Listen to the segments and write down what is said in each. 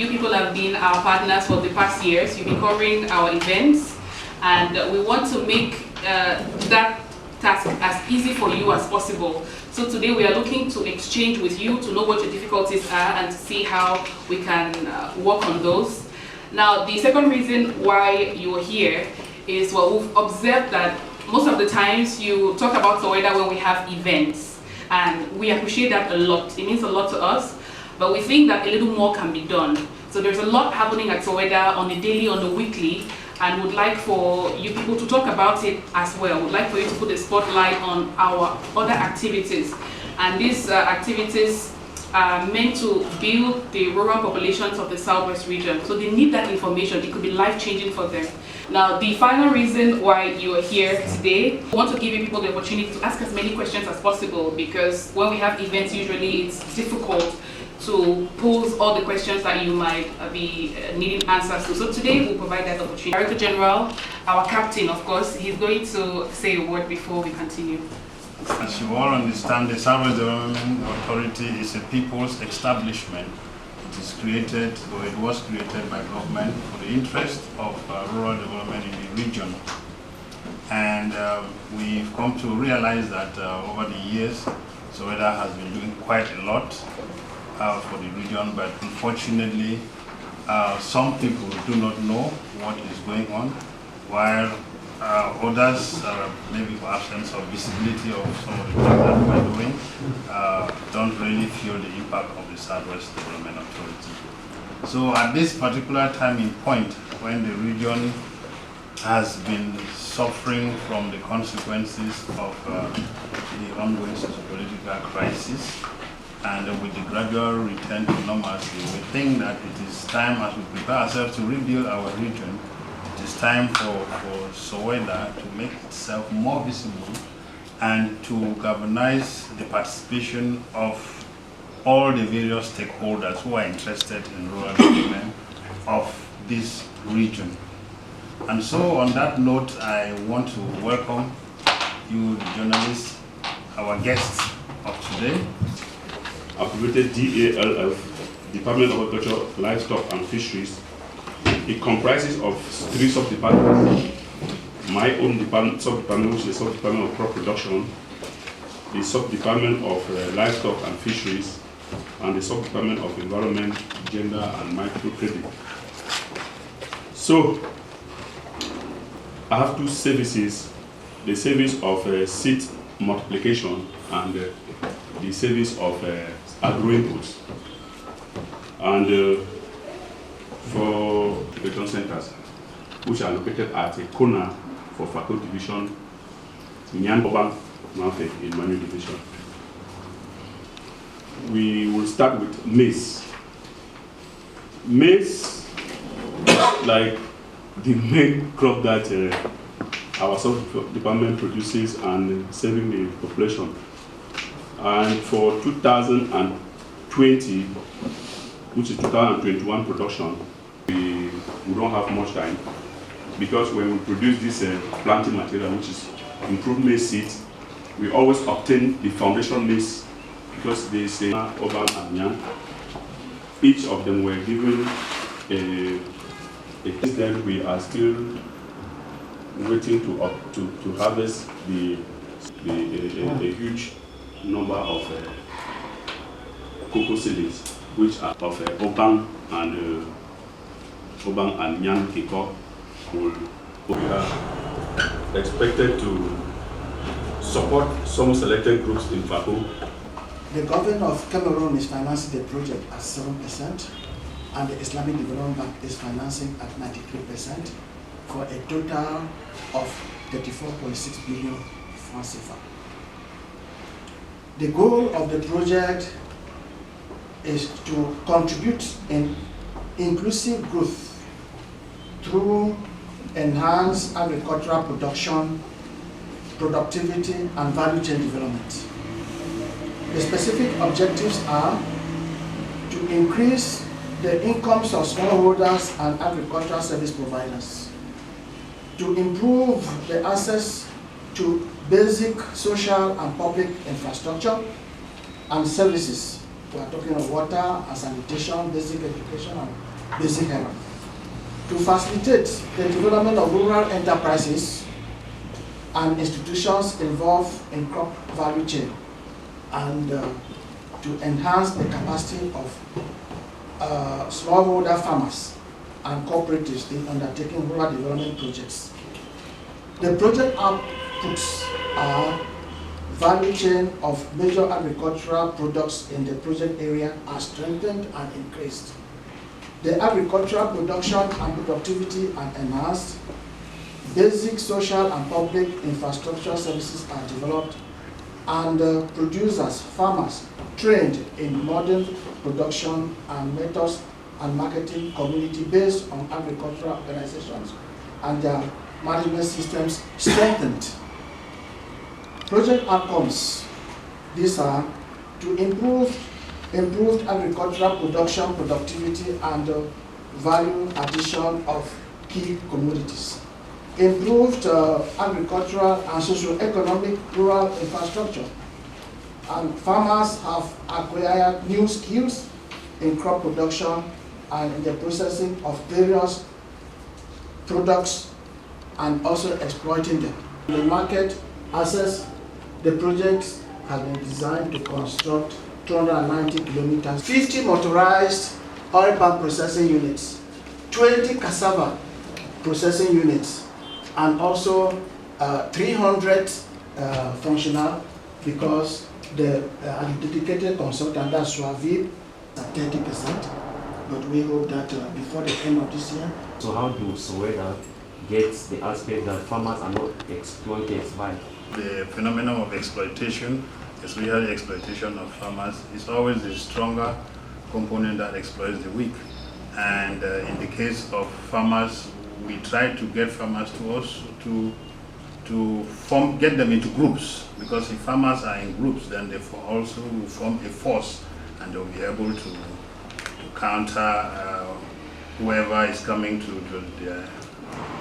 you people have been our partners for the past years. You've been covering our events, and we want to make that task as easy for you as possible. So today we are looking to exchange with you to know what your difficulties are and to see how we can work on those. Now, the second reason why you're here is, well, we've observed that most of the times you talk about SOWEDA when we have events, and we appreciate that a lot. It means a lot to us, but we think that a little more can be done. So there's a lot happening at SOWEDA on the daily, on the weekly, and would like for you people to talk about it as well. Would like for you to put a spotlight on our other activities. And these activities are meant to build the rural populations of the Southwest region. So they need that information. It could be life-changing for them. Now, the final reason why you are here today, we want to give you people the opportunity to ask as many questions as possible, because when we have events, usually it's difficult to pose all the questions that you might be needing answers to. So today we'll provide that opportunity. Director General, our captain, of course, he's going to say a word before we continue. As you all understand, the Southwest Development Authority is a people's establishment. It is created, or it was created by government for the interest of rural development in the region. And we've come to realize that over the years, SOWEDA has been doing quite a lot for the region, but unfortunately, some people do not know what is going on, while others, maybe for absence of visibility of some of the things that we're doing, don't really feel the impact of the Southwest Development Authority. So at this particular time in point, when the region has been suffering from the consequences of the ongoing socio-political crisis, and with the gradual return to normalcy, we think that it is time, as we prepare ourselves to rebuild our region, it is time for SOWEDA to make itself more visible and to galvanize the participation of all the various stakeholders who are interested in rural development of this region. And so on that note, I want to welcome you, the journalists, our guests of today. Abbreviated DALF, Department of Agriculture, Livestock and Fisheries. It comprises of 3 sub-departments. My own department, sub-department, which is the sub-department of crop production, the sub-department of livestock and fisheries, and the sub-department of environment, gender and microcredit. So, I have 2 services, the service of seed multiplication and the service of agro-inputs. And for production centers, which are located at a corner for Faculty Division, Nyan Oban, Mafe in Manu Division. We will start with maize. Maize, like the main crop that our sub-department produces and serving the population. And for 2020, which is 2021 production, we don't have much time, because when we produce this planting material, which is improved maize seeds, we always obtain the foundation maize, because they say Oban and Nyan. Each of them were given a test. Then we are still waiting to harvest a huge number of cocoa seedlings, which are of Oban and Nyan Kiko. We are expected to support some selected groups in Fako. The government of Cameroon is financing the project at 7%, and the Islamic Development Bank is financing at 93%, for a total of 34.6 billion francs CFA. The goal of the project is to contribute in inclusive growth through enhanced agricultural production, productivity, and value chain development. The specific objectives are to increase the incomes of smallholders and agricultural service providers, to improve the access to basic social and public infrastructure and services. We are talking of water and sanitation, basic education, and basic health. To facilitate the development of rural enterprises and institutions involved in crop value chain, and to enhance the capacity of smallholder farmers and cooperatives in undertaking rural development projects. The project outputs are value chain of major agricultural products in the project area are strengthened and increased. The agricultural production and productivity are enhanced. Basic social and public infrastructure services are developed, and producers, farmers trained in modern production and methods and marketing community based on agricultural organizations and their management systems strengthened. Project outcomes, these are to improved agricultural production, productivity, and value addition of key commodities. Improved agricultural and socio-economic rural infrastructure, and farmers have acquired new skills in crop production and in the processing of various products and also exploiting them. The market access, the project has been designed to construct 290 kilometers, 50 motorized oil palm processing units, 20 cassava processing units, and also 300 functional, because the dedicated consultant, that's Suavib, at 30%, but we hope that before the end of this year. So how do SOWEDA get the aspect that farmers are not exploited by? The phenomenon of exploitation, especially exploitation of farmers, is always the stronger component that exploits the weak. And in the case of farmers, we try to get farmers to us to get them into groups, because if farmers are in groups, then they also will form a force, and they'll be able to counter whoever is coming to their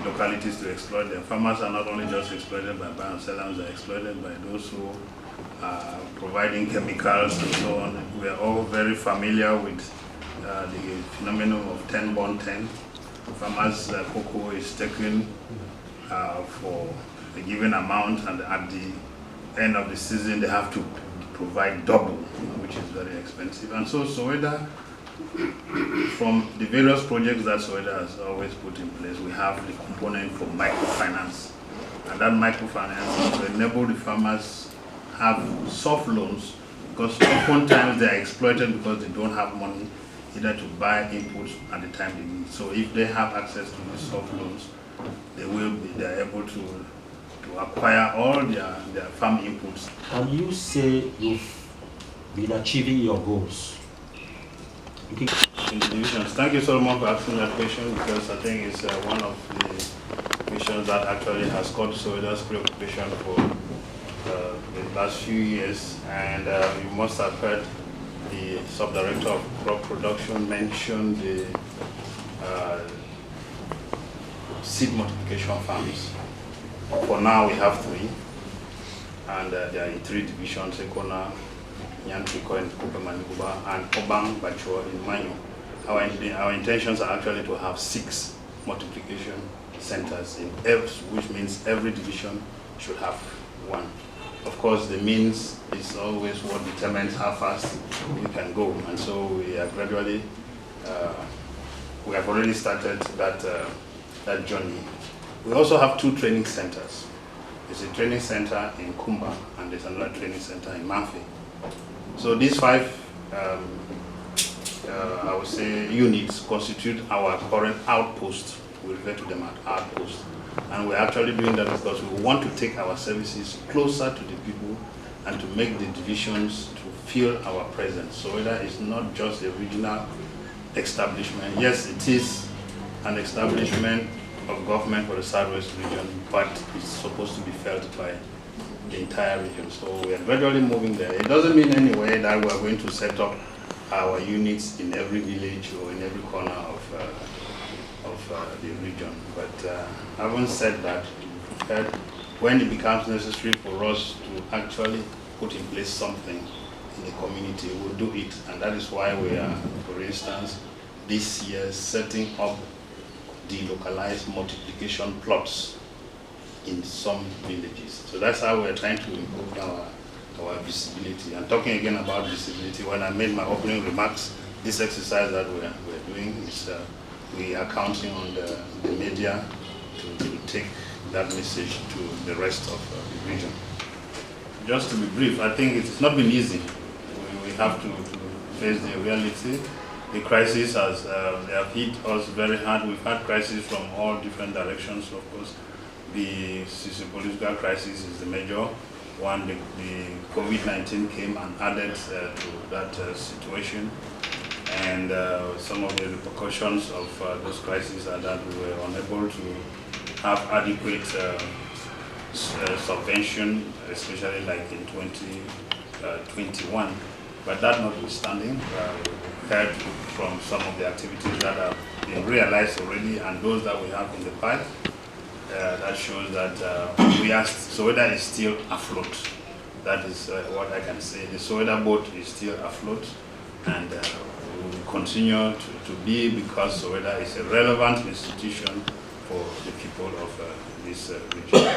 localities to exploit them. Farmers are not only just exploited by buy and sellers, they're exploited by those who are providing chemicals and so on. We are all very familiar with the phenomenon of 10 bond 10. Farmers' cocoa is taken for a given amount, and at the end of the season they have to provide double, which is very expensive. And so SOWEDA, from the various projects that SOWEDA has always put in place, we have the component for microfinance. And that microfinance will enable the farmers have soft loans, because oftentimes they are exploited because they don't have money either to buy inputs at the time they need. So if they have access to these soft loans, they are able to acquire all their farm inputs. Can you say you've been achieving your goals? In the divisions. Thank you so much for asking that question, because I think it's one of the missions that actually has caught SOWEDA's preoccupation for the last few years. And you must have heard the Subdirector of Crop Production mention the seed multiplication farms. For now, we have 3, and they are in 3 divisions: Ekona, Nyantriko, and Kupemaniguba, and Obang Bacho in Manyo. Our intentions are actually to have 6 multiplication centers in F, which means every division should have 1. Of course, the means is always what determines how fast we can go, and so we are gradually, we have already started that journey. We also have 2 training centers. There's a training center in Kumba, and there's another training center in Manfi. So these 5, I would say, units constitute our current outpost. We refer to them as outposts. And we're actually doing that because we want to take our services closer to the people and to make the divisions to feel our presence. SOWEDA is not just a regional establishment. Yes, it is an establishment of government for the Southwest region, but it's supposed to be felt by the entire region. So we are gradually moving there. It doesn't mean anyway that we are going to set up our units in every village or in every corner of the region. But having said that, when it becomes necessary for us to actually put in place something in the community, we'll do it. And that is why we are, for instance, this year setting up the localized multiplication plots in some villages. So that's how we're trying to improve our visibility. And talking again about visibility, when I made my opening remarks, this exercise that we're doing is we are counting on the media to take that message to the rest of the region. Just to be brief, I think it's not been easy. We have to face the reality. The crisis has they have hit us very hard. We've had crises from all different directions, of course. The socio-political crisis is the major one. The COVID-19 came and added to that situation. And some of the repercussions of those crises are that we were unable to have adequate subvention, especially like in 2021. But that notwithstanding, we heard from some of the activities that have been realized already and those that we have in the pipe. That shows that SOWEDA is still afloat. That is what I can say. The SOWEDA boat is still afloat, and we will continue to be, because SOWEDA is a relevant institution for the people of this region.